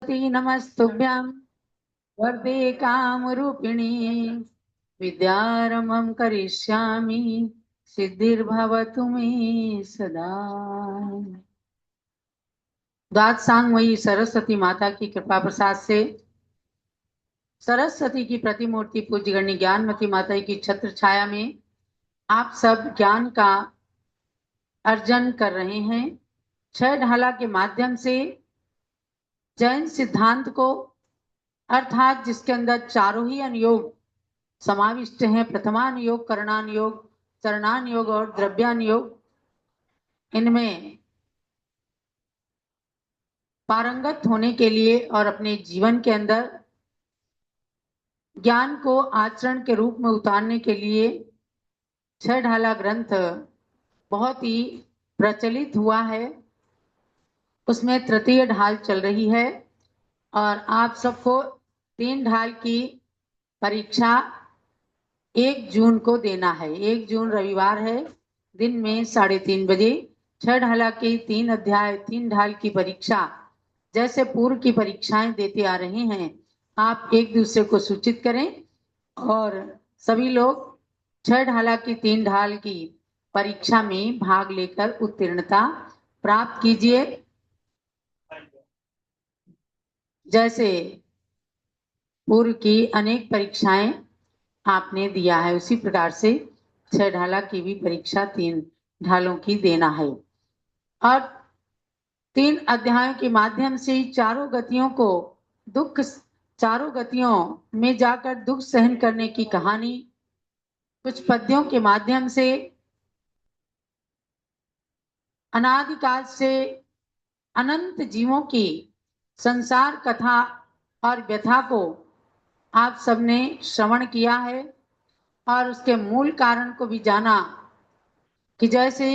सरस्वती नमस्तुभ्यं वरदे कामरूपिणी विद्यारम्भं करिष्यामि सिद्धिर्भवतु मे सदा। द्वादशांगमयी सरस्वती माता की कृपा प्रसाद से सरस्वती की प्रतिमूर्ति पूज्य गणी ज्ञानमती माता की छत्र छाया में आप सब ज्ञान का अर्जन कर रहे हैं। छह ढाला के माध्यम से जैन सिद्धांत को, अर्थात जिसके अंदर चारों ही अनुयोग समाविष्ट हैं, प्रथमानुयोग, करणानुयोग, चरणानुयोग और द्रव्यानुयोग, इनमें पारंगत होने के लिए और अपने जीवन के अंदर ज्ञान को आचरण के रूप में उतारने के लिए छह ढाला ग्रंथ बहुत ही प्रचलित हुआ है। उसमें तृतीय ढाल चल रही है और आप सबको 3 ढाल की परीक्षा 1 जून को देना है। 1 जून रविवार है, दिन में 3:30 बजे छह ढाला के 3 अध्याय 3 ढाल की परीक्षा जैसे पूर्व की परीक्षाएं देते आ रहे हैं, आप एक दूसरे को सूचित करें और सभी लोग छह ढाला की 3 ढाल की परीक्षा में भाग लेकर उत्तीर्णता प्राप्त कीजिए। जैसे पूर्व की अनेक परीक्षाएं आपने दिया है, उसी प्रकार से छह ढाला की भी परीक्षा 3 ढालों की देना है और 3 अध्यायों के माध्यम से चारों गतियों में जाकर दुख सहन करने की कहानी, कुछ पद्यों के माध्यम से अनादिकाल से अनंत जीवों की संसार कथा और व्यथा को आप सबने श्रवण किया है और उसके मूल कारण को भी जाना कि जैसे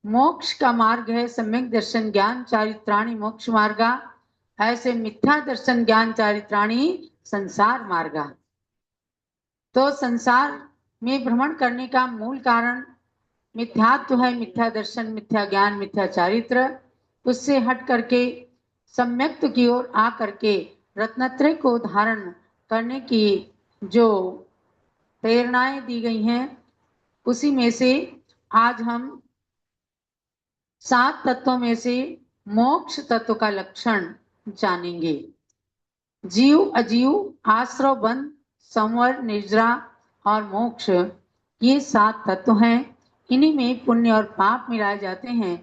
मोक्ष का मार्ग है सम्यक दर्शन ज्ञान चारित्राणि मोक्ष मार्गा, ऐसे मिथ्या दर्शन ज्ञान चारित्राणि संसार मार्गा। तो संसार में भ्रमण करने का मूल कारण मिथ्यात्व है, मिथ्या दर्शन, मिथ्या ज्ञान, मिथ्या चारित्र। उससे हट करके सम्यक्त की ओर आ करके रत्नत्रय को धारण करने की जो प्रेरणाएं दी गई हैं, उसी में से आज हम 7 तत्वों में से मोक्ष तत्व का लक्षण जानेंगे। जीव, अजीव, आश्रव, बंध, संवर, निद्रा और मोक्ष, ये 7 तत्व हैं। इन्हीं में पुण्य और पाप मिलाए जाते हैं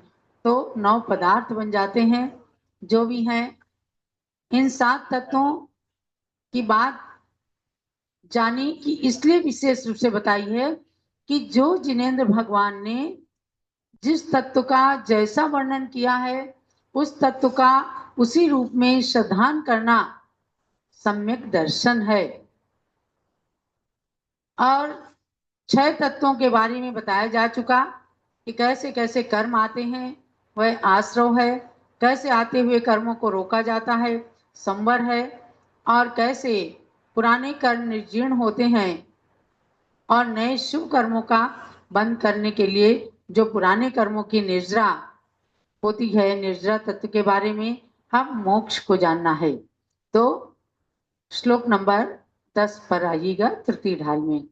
तो 9 पदार्थ बन जाते हैं। जो भी हैं, इन 7 तत्वों की बात जानी कि इसलिए विशेष रूप से बताई है कि जो जिनेंद्र भगवान ने जिस तत्व का जैसा वर्णन किया है, उस तत्व का उसी रूप में श्रद्धान करना सम्यक दर्शन है। और 6 तत्वों के बारे में बताया जा चुका कि कैसे कैसे कर्म आते हैं, वह आश्रव है, कैसे आते हुए कर्मों को रोका जाता है, संवर है, और कैसे पुराने कर्म निर्जीर्ण होते हैं और नए शुभ कर्मों का बंद करने के लिए जो पुराने कर्मों की निर्जरा होती है, निर्जरा तत्व के बारे में हम मोक्ष को जानना है। तो श्लोक नंबर 10 पर आइएगा, तृतीय ढाल में।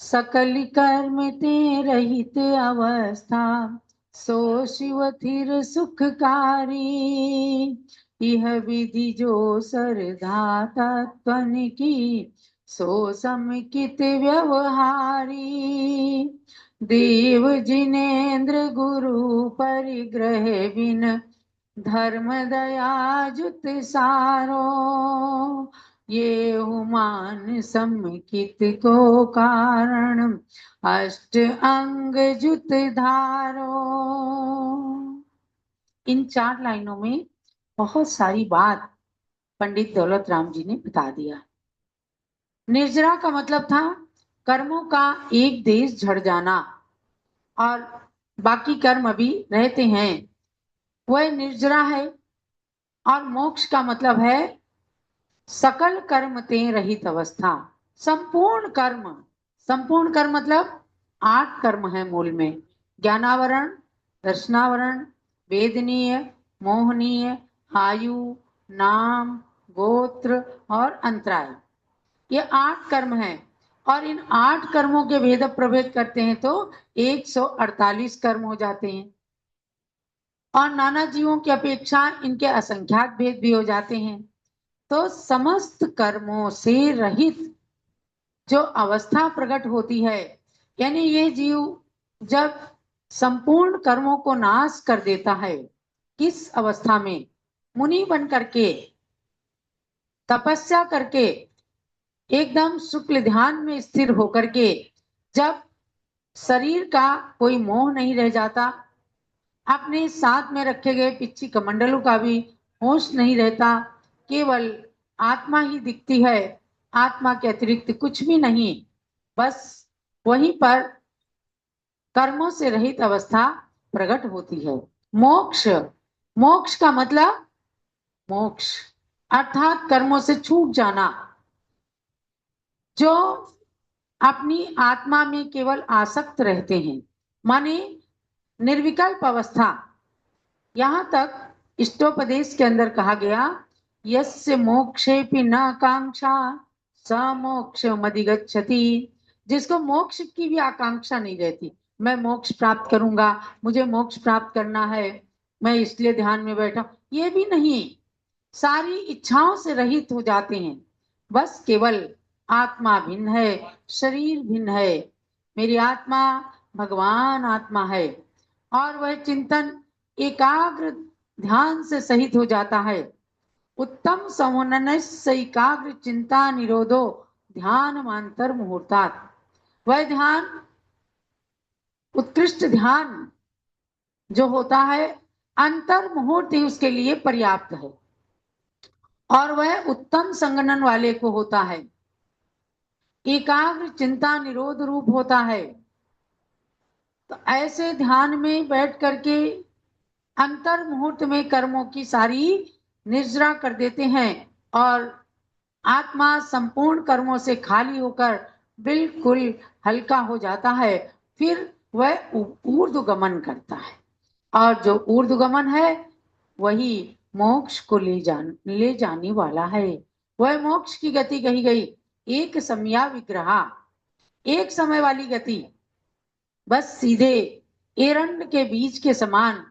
सकल कर्म ते रहित अवस्था सो शिव थिर सुखकारी, यह विधि जो सरधा तत्वन की सो समिकित व्यवहारी। देव जिनेन्द्र गुरु परिग्रह बिन धर्म दया जुत सारो, ये हुमान समिकित को कारण अष्ट अंग जुत धारो। इन 4 लाइनों में बहुत सारी बात पंडित दौलत राम जी ने बता दिया। निर्जरा का मतलब था कर्मों का एक देश झड़ जाना और बाकी कर्म अभी रहते हैं, वह निर्जरा है। और मोक्ष का मतलब है सकल कर्म ते रहित अवस्था, संपूर्ण कर्म। संपूर्ण कर्म मतलब 8 कर्म है मूल में, ज्ञानावरण, दर्शनावरण, वेदनीय, मोहनीय, आयु, नाम, गोत्र और अंतराय, ये 8 कर्म हैं। और इन 8 कर्मों के भेद प्रभेद करते हैं तो 148 कर्म हो जाते हैं। और नाना जीवों की अपेक्षा इनके असंख्यात भेद भी हो जाते हैं। तो समस्त कर्मों से रहित जो अवस्था प्रकट होती है, यानी ये जीव जब संपूर्ण कर्मों को नाश कर देता है, किस अवस्था में? मुनि बन करके, तपस्या करके, एकदम शुक्ल ध्यान में स्थिर होकर के, जब शरीर का कोई मोह नहीं रह जाता, अपने साथ में रखे गए पिच्ची कमंडलों का भी होश नहीं रहता, केवल आत्मा ही दिखती है, आत्मा के अतिरिक्त कुछ भी नहीं, बस वहीं पर कर्मों से रहित अवस्था प्रकट होती है। मोक्ष, मोक्ष का मतलब मोक्ष अर्थात कर्मों से छूट जाना, जो अपनी आत्मा में केवल आसक्त रहते हैं, माने निर्विकल्प अवस्था। यहां तक इष्टोपदेश के अंदर कहा गया, यस्य मोक्षेपि न आकांक्षा स मोक्षमधिगच्छति, जिसको मोक्ष की भी आकांक्षा नहीं रहती, मैं मोक्ष प्राप्त करूंगा, मुझे मोक्ष प्राप्त करना है, मैं इसलिए ध्यान में बैठा, ये भी नहीं, सारी इच्छाओं से रहित हो जाते हैं। बस केवल आत्मा भिन्न है, शरीर भिन्न है, मेरी आत्मा भगवान आत्मा है, और वह चिंतन एकाग्र ध्यान से सहित हो जाता है। उत्तम समन्वय से एकाग्र चिंता निरोधो ध्यान मांतर मुहूर्तात्, वह ध्यान, उत्कृष्ट ध्यान जो होता है, अंतर मुहूर्त ही उसके लिए पर्याप्त है, और वह उत्तम संगनन वाले को होता है, एकाग्र चिंता निरोध रूप होता है। तो ऐसे ध्यान में बैठ करके अंतर मुहूर्त में कर्मों की सारी निर्जरा कर देते हैं, और आत्मा संपूर्ण कर्मों से खाली होकर बिल्कुल हल्का हो जाता है। फिर वह ऊर्ध्वगमन करता है, और जो ऊर्ध्वगमन है वही मोक्ष को ले जाने वाला है। वह मोक्ष की गति कही गई, एक समया विग्रहा, एक समय वाली गति, बस सीधे एरंड के बीज के समान।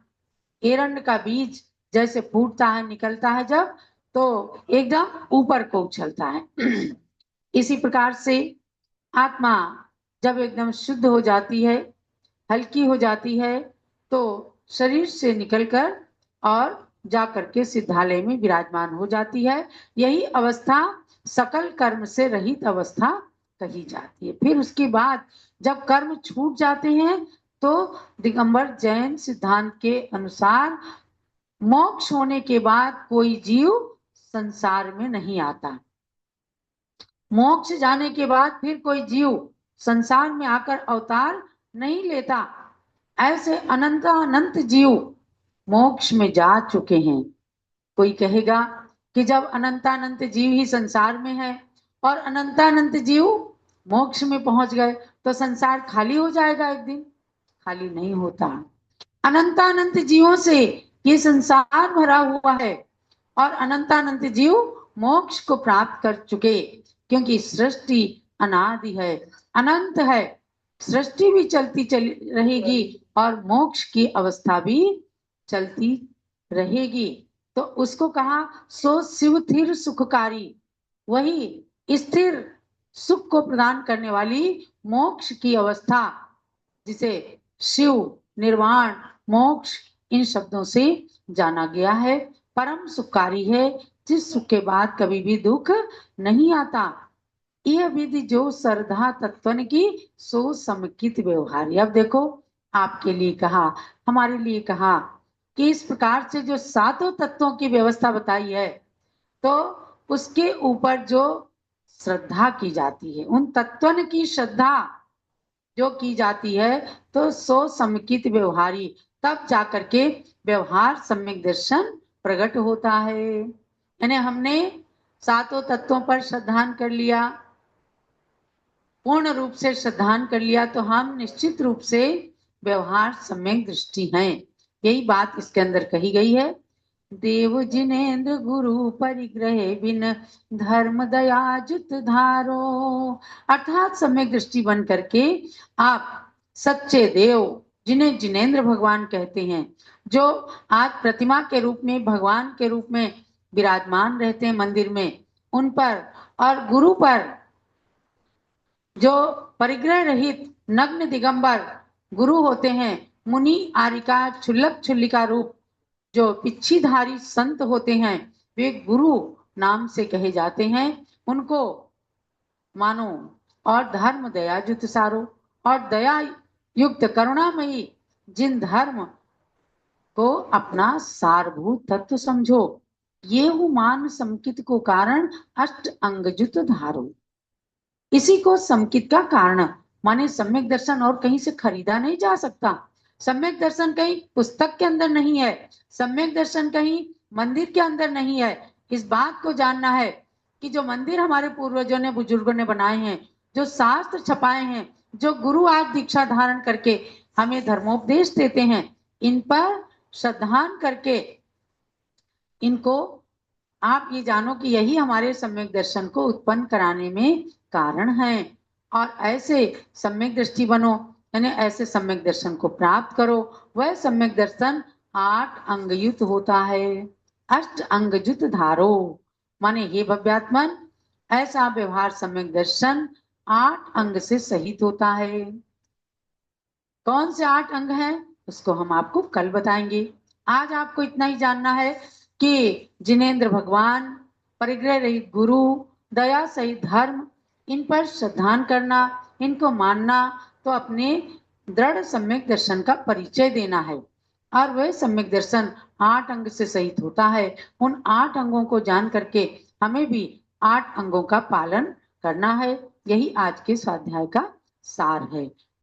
एरंड का बीज जैसे फूटता है, निकलता है जब, तो एकदम ऊपर को उछलता है। इसी प्रकार से आत्मा जब एकदम शुद्ध हो जाती है, हल्की हो जाती है, तो शरीर से निकलकर और जाकर के सिद्धालय में विराजमान हो जाती है। यही अवस्था सकल कर्म से रहित अवस्था कही जाती है। फिर उसके बाद जब कर्म छूट जाते हैं, तो दिगंबर जैन सिद्धांत के अनुसार मोक्ष होने के बाद कोई जीव संसार में नहीं आता। मोक्ष जाने के बाद फिर कोई जीव संसार में आकर अवतार नहीं लेता। ऐसे अनंत अनंत जीव मोक्ष में जा चुके हैं। कोई कहेगा कि जब अनंतानंत जीव ही संसार में है और अनंतानंत जीव मोक्ष में पहुंच गए, तो संसार खाली हो जाएगा एक दिन। खाली नहीं होता, अनंतानंत जीवों से ये संसार भरा हुआ है, और अनंतानंत जीव मोक्ष को प्राप्त कर चुके, क्योंकि सृष्टि अनादि है, अनंत है, सृष्टि भी चलती चली रहेगी और मोक्ष की अवस्था भी चलती रहेगी। तो उसको कहा सो शिव थिर सुखकारी, वही स्थिर सुख को प्रदान करने वाली मोक्ष की अवस्था, जिसे शिव, निर्वाण, मोक्ष इन शब्दों से जाना गया है, परम सुखकारी है, जिस सुख के बाद कभी भी दुख नहीं आता। यह विधि जो श्रद्धा तत्वन की सो समुचित व्यवहार। अब देखो, आपके लिए कहा, हमारे लिए कहा कि इस प्रकार से जो सातों तत्वों की व्यवस्था बताई है, तो उसके ऊपर जो श्रद्धा की जाती है, उन तत्वन की श्रद्धा जो की जाती है, तो सो समुचित व्यवहारी, तब जाकर के व्यवहार सम्यक दर्शन प्रकट होता है। यानी हमने सातों तत्वों पर श्रद्धान कर लिया, पूर्ण रूप से श्रद्धान कर लिया, तो हम निश्चित रूप से व्यवहार सम्यक दृष्टि हैं। यही बात इसके अंदर कही गई है। देव जिनेन्द्र गुरु परिग्रह बिन धर्म दया जुत धारो। अर्थात सम्यक दृष्टि बन करके आप सच्चे देव, जिन्हें जिनेन्द्र भगवान कहते हैं, जो आज प्रतिमा के रूप में, भगवान के रूप में विराजमान रहते हैं मंदिर में, उन पर और गुरु पर, जो परिग्रह रहित नग्न दिगंबर गुरु होते हैं, मुनि आरिका क्षुल्लक क्षुल्लिका रूप जो पिच्छीधारी संत होते हैं, वे गुरु नाम से कहे जाते हैं। उनको मानो और धर्म दया जुत सारो, और दया युक्त करुणामयी जिन धर्म को अपना सारभूत तत्व समझो। ये मान समकित को कारण अष्ट अंगजुत धारो। इसी को समकित का कारण माने सम्यक दर्शन और कहीं से खरीदा नहीं जा सकता। सम्यक दर्शन कहीं पुस्तक के अंदर नहीं है, सम्यक दर्शन कहीं मंदिर के अंदर नहीं है। इस बात को जानना है कि जो मंदिर हमारे पूर्वजों ने, बुजुर्गों ने बनाए हैं, जो शास्त्र छपाए हैं, जो गुरु आज दीक्षा धारण करके हमें धर्मोपदेश देते हैं, इन पर श्रद्धान करके इनको आप ये जानो कि यही हमारे सम्यक दर्शन को उत्पन्न कराने में कारण है। और ऐसे सम्यक दृष्टि बनो, यानी ऐसे सम्यक दर्शन को प्राप्त करो। वह सम्यक दर्शन 8 अंगयुत होता है। अष्ट अंगजुत धारो माने हे भव्यात्मन, ऐसा व्यवहार सम्यक दर्शन 8 अंग से सहित होता है। कौन से 8 अंग हैं उसको हम आपको कल बताएंगे। आज आपको इतना ही जानना है कि जिनेन्द्र भगवान, परिग्रह रहित गुरु, दया सहित धर्म, इन पर श्रद्धान करना, इनको मानना, तो अपने दृढ़ सम्यक दर्शन का परिचय देना है। और वह सम्यक दर्शन 8 अंग से सहित होता है। उन 8 अंगों को जान करके हमें भी 8 अंगों का पालन करना है। यही आज के स्वाध्याय का सार है।